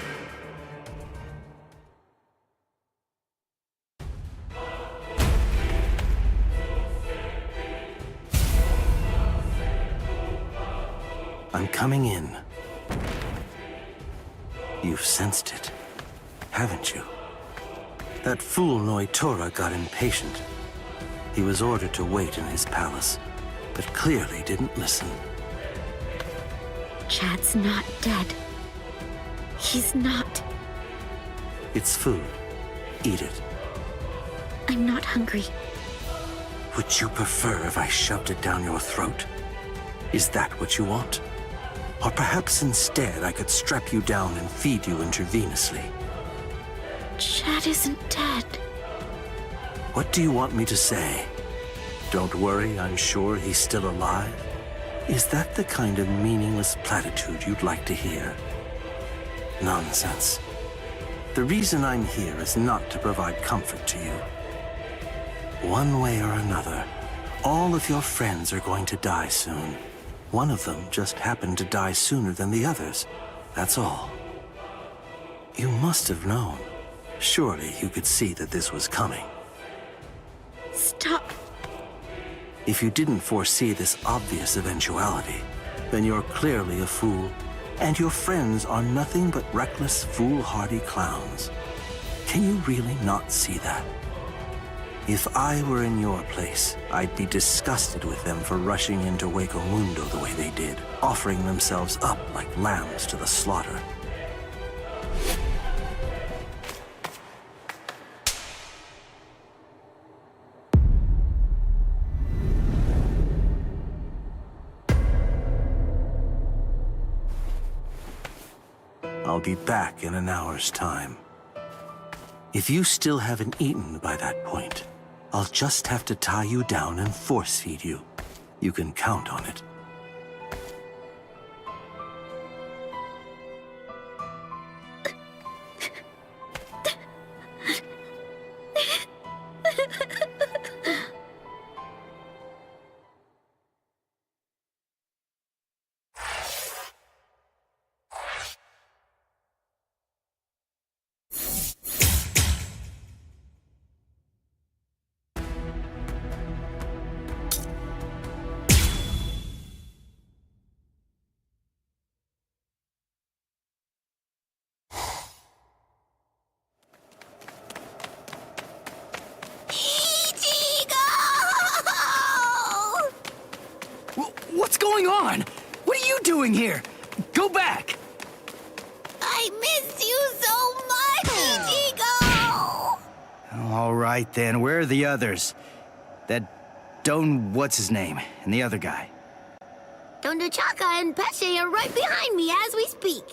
I'm coming in. You've sensed it, haven't you? That fool Noitora got impatient. He was ordered to wait in his palace, but clearly didn't listen. Chad's not dead. He's not. It's food. Eat it. I'm not hungry. Would you prefer if I shoved it down your throat? Is that what you want? Or perhaps instead I could strap you down and feed you intravenously. Chad isn't dead. What do you want me to say? Don't worry, I'm sure he's still alive? Is that the kind of meaningless platitude you'd like to hear? Nonsense. The reason I'm here is not to provide comfort to you. One way or another, all of your friends are going to die soon. One of them just happened to die sooner than the others. That's all. You must have known. Surely you could see that this was coming. Stop. If you didn't foresee this obvious eventuality, then you're clearly a fool, and your friends are nothing but reckless, foolhardy clowns. Can you really not see that? If I were in your place, I'd be disgusted with them for rushing into Hueco Mundo the way they did, offering themselves up like lambs to the slaughter. I'll be back in an hour's time. If you still haven't eaten by that point, I'll just have to tie you down and force feed you. You can count on it. What's going on? What are you doing here? Go back! I miss you so much, Ichigo! All right, then. Where are the others? That Don... what's his name? And the other guy? Don Chaka and Pesce are right behind me as we speak.